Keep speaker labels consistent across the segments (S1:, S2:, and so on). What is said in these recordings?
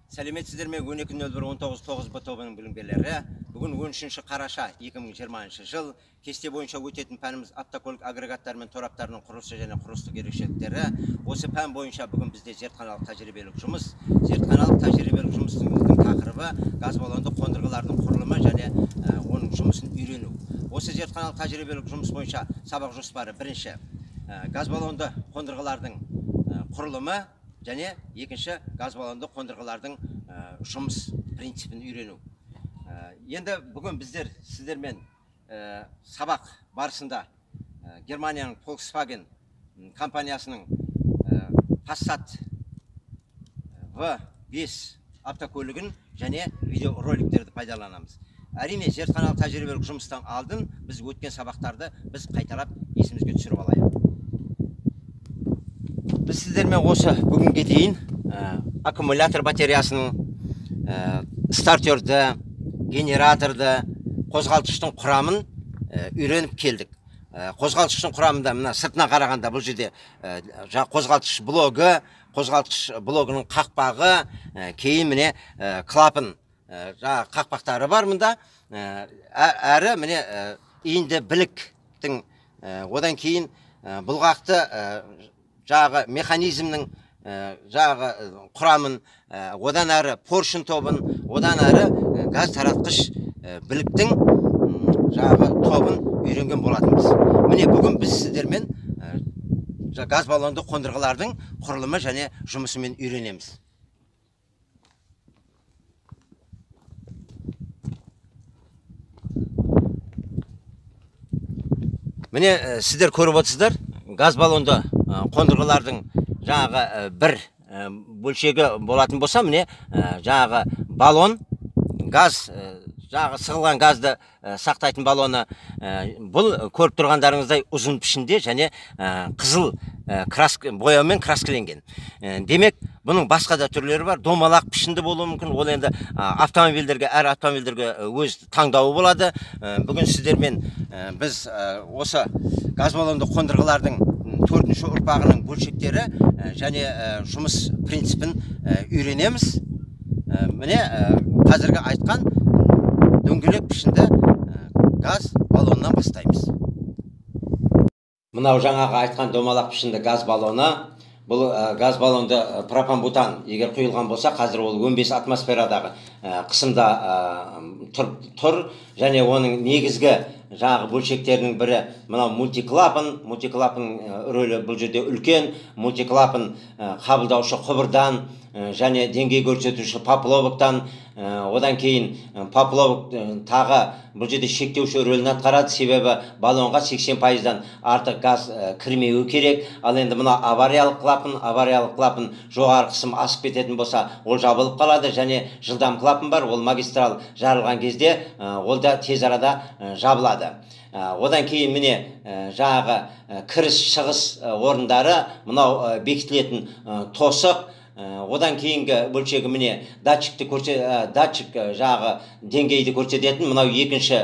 S1: Сәлеметсіздер ме? 12.01.19 Б тобының білімгерлері. Бүгін 13 қараша 2020 жыл. Кесте бойынша өтетін пәніміз автокөлік агрегаттары мен тораптарының құрылысы және құрылыстық ерекшеліктері. Осы пән бойынша бүгін бізде зертханалық тәжірибелік жұмыс. Зертханалық тәжірибелік жұмыстың тақырыбы газ баллонды қондырғылардың құрылымы және оның жұмысын үйрену. Осы зертханалық тәжірибелік жұмыс бойынша сабақ жоспары: бірінші, газ баллонды қондырғылардың құрылымы және екінші, газ баллонды қондырғылардың жұмыс принципін үйрену. Енді бүгін біздер сіздермен сабақ барысында Германияның Volkswagen компаниясының Passat V5 автокөлігін және видеороликтерді пайдаланамыз. Әрине, зертханалық тәжірибелік жұмыстан алдын біз өткен сабақтарды қайталап есімізге түсіріп алайық. Біз сіздермен осы бүгінге дейін аккумулятор батареясының, стартерді, генераторды, қозғалтқыштың құрамын үйреніп келдік. Қозғалтқыштың құрамында мына сыртына қарағанда бұл жерде қозғалтқыш блогы, қозғалтқыш блогының қақпағы, кейін міне клапан қақпақтары бар мұнда. Әрі міне иінді біліктің, одан кейін бұлғақты жағы механизмнің жағы құрамын, одан әрі поршын тобын, одан әрі газ таратқыш біліктің жағы тобын үйренген болатынбыз. Міне бүгін біз сіздермен газ баллонды қондырғылардың құрылымы және жұмысымен үйренеміз. Міне сіздер көріп отырсыздар, газ баллонды қондырғылардың жаңағы бір бөлшегі болатын болса, міне жаңағы баллон, газ, жаңағы сығылған газды сақтайтын баллоны, бұл көріп тұрғандарыңыздай ұзын пішінде және қызыл бояумен краскіленген. Демек, бұның басқа да түрлері бар. Домалақ пішінді болуы мүмкін. Ол енді әр автомобильдерге өз таңдауы болады. Бүгін сіздермен біз осы газ баллонды қондырғылардың 4-ші ұрпағының бөлшектері және жұмыс принципін үйренеміз. Міне қазіргі айтқан дөңгелек пішінді газ баллонынан бастаймыз. Мынау жаңағы айтқан домалақ пішінді газ баллоны. Бұл газ баллонды пропан-бутан егер құйылған болса, қазір ол 15 атмосферадағы қысымда тұр, және оның негізгі жаңағы бөлшектерінің бірі мынау мультиклапан. Мультиклапан рөлі бұл жерде үлкен. Мультиклапан қабылдаушы құбырдан және деңгей көрсетуші поплавоктан, одан кейін поплавок тағы бұл жерде шектеуші рөлін атқарады, себебі баллонға 80%-дан артық газ кірмеуі керек. Ал енді мына авариялық клапан жоғары қысым асып кететін болса, ол жабылып қалады, және жылдам клапан бар, ол магистрал жарылған кезде ол да тез арада жабылады. Одан кейін міне жаңағы кіріс-шығыс орындары, мынау бекітілетін тосық. Одан кейінгі бөлшегі міне датчик жағы деңгейді көрсететін, мынау екінші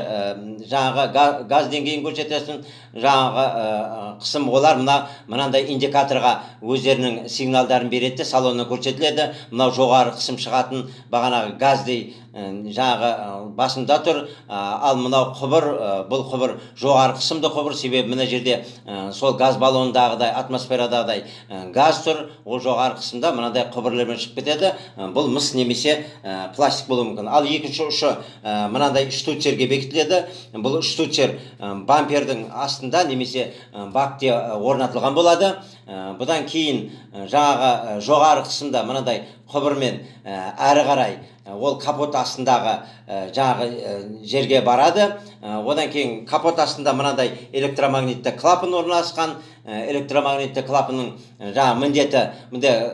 S1: жағы газ деңгейін көрсететін жағы қысым. Олар мынандай индикаторға өздерінің сигналдарын береді, салонына көрсетіледі. Мынау жоғары қысым шығатын бағанағы газдей жағы басында тұр. Ал мынау құбыр, бұл құбыр жоғары қысымды құбыр, себебі мына жерде сол газ баллонындағыдай, атмосферадағыдай газ тұр. Ол жоғары қысымда мынандай құбырлармен шығып кетеді. Бұл мыс немесе пластик болуы мүмкін. Ал екінші ұшы мынандай штуцерге бекітіледі. Бұл штуцер бампердің астында немесе бакте орнатылған болады. Бұдан кейін жаңағы жоғары қысымда мынандай құбырмен әрі қарай ол капот астындағы жаңағы жерге барады. Одан кейін капот астында мынандай электромагнитті клапан орналасқан. Электромагнитті клапанның жаңағы міндеті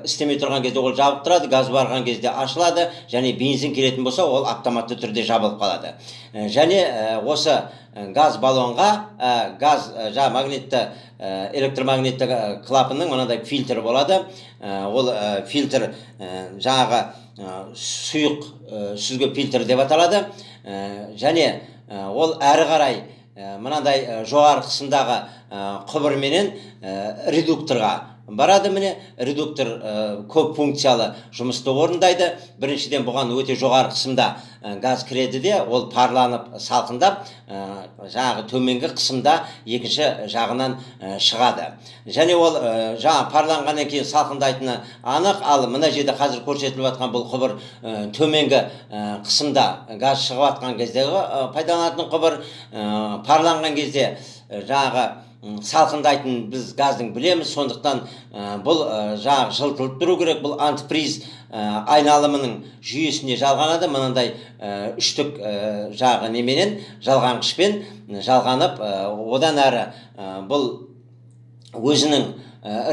S1: істемей тұрған кезде ол жабылып тұрады, газ барған кезде ашылады, және бензин келетін болса, ол автоматты түрде жабылып қалады. Және осы газ баллонға магнитті электромагнитті клапанның мынандай фильтрі болады. Ол фильтр жаңағы сұйық сүзгі фильтр деп аталады. Және ол әрі қарай мынандай жоғары қысымдағы құбырменен редукторға барады, міне редуктор көп функциялы жұмысты орындайды. Біріншіден бұған өте жоғары қысымда газ кіреді де, ол парланып салқындап жаңағы төменгі қысымда екінші жағынан шығады. Және ол жаңа парланғаннан кейін салқындайтыны анық. Ал мына жерде қазір көрсетіліп жатқан бұл құбыр төменгі қысымда газ шығып жатқан кездегі пайдаланатын құбыр. Парланған кезде жаңағы салқындайтын біз газдың білеміз, сондықтан бұл жаңағы жылтылып тұру керек. Бұл антифриз айналымының жүйесіне жалғанады. Мынандай үштік жағы неменен жалғанғышпен жалғанып, одан әрі бұл өзінің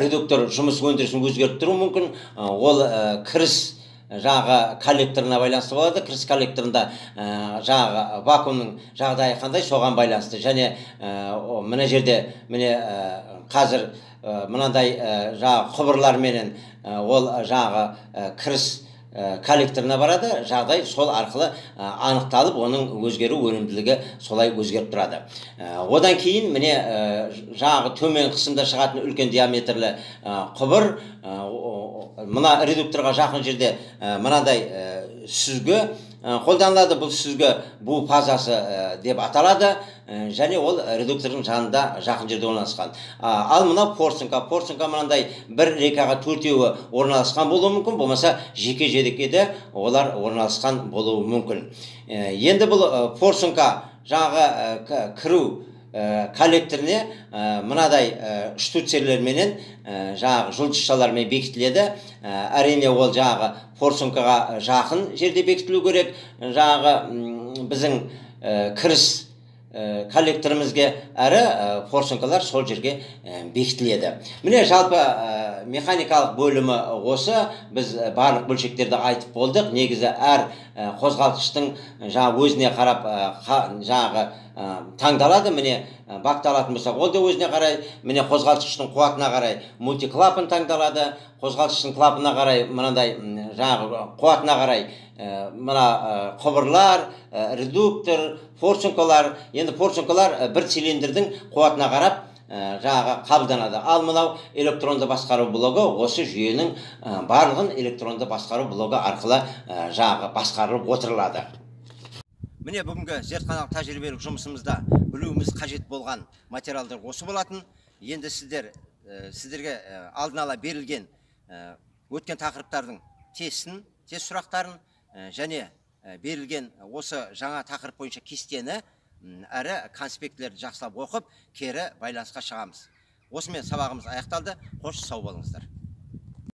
S1: редуктор жұмыс өндірісін өзгертіп тұру мүмкін. Ол кіріс жағы коллекторына байланысты болады. Кіріс коллекторында жағы вакуумның жағдайы қандай, соған байланысты. Және мына жерде міне қазір мынандай жағы құбырларменен ол жағы кіріс коллекторына барады. Жағдай сол арқылы анықталып, оның өзгеру өнімділігі солай өзгеріп тұрады. Одан кейін міне жағы төмен қысымда шығатын үлкен диаметрлі құбыр. Мына редукторға жақын жерде мынандай сүзгі қолданылады. Бұл сүзгі бу фазасы деп аталады. Және ол редуктордың жанында жақын жерде орналасқан. Ал мына порсынка мынандай бір рейкаға төртеуі орналасқан болуы мүмкін, болмаса жеке жедекеде олар орналасқан болуы мүмкін. Енді бұл порсынка жағы кіру коллекторіне мынадай штуцерлерменен жағы жұлдызшалармен бекітіледі. Әрине ол жағы порсынкаға жақын жерде бекітілу керек. Жағы біздің кіріс коллекторымызге, әрі порсынкалар сол жерге бекітіледі. Міне жалпы механикалық бөлімі осы. Біз барлық бөлшектерді айтып болдық. Негізі әр қозғалтқыштың өзіне қарап таңдалады. Міне бакталатын болсақ, ол да өзіне қарай. Міне қозғалтқыштың қуатына қарай мультиклапан таңдалады. Қозғалтқыштың клапына қарай мынандай қуатына қарай мына құбырлар, редуктор, порсынкалар. Енді порсынкалар бір цилиндрдің қуатына қарап қабылданады. Ал мынау электронды басқару блогы осы жүйенің барлығын электронды басқару блогы арқылы басқарылып отырылады. Міне бүгінгі зертханалық тәжірибелік жұмысымызда білуіміз қажет болған материалдар осы болатын. Енді сіздерге алдын ала берілген өткен тақырыптардың тест сұрақтарын және берілген осы жаңа тақырып бойынша кестені әрі конспектілерді жақсылап оқып, кері байланысқа шығамыз. Осымен сабағымыз аяқталды. Қош, сау болыңыздар.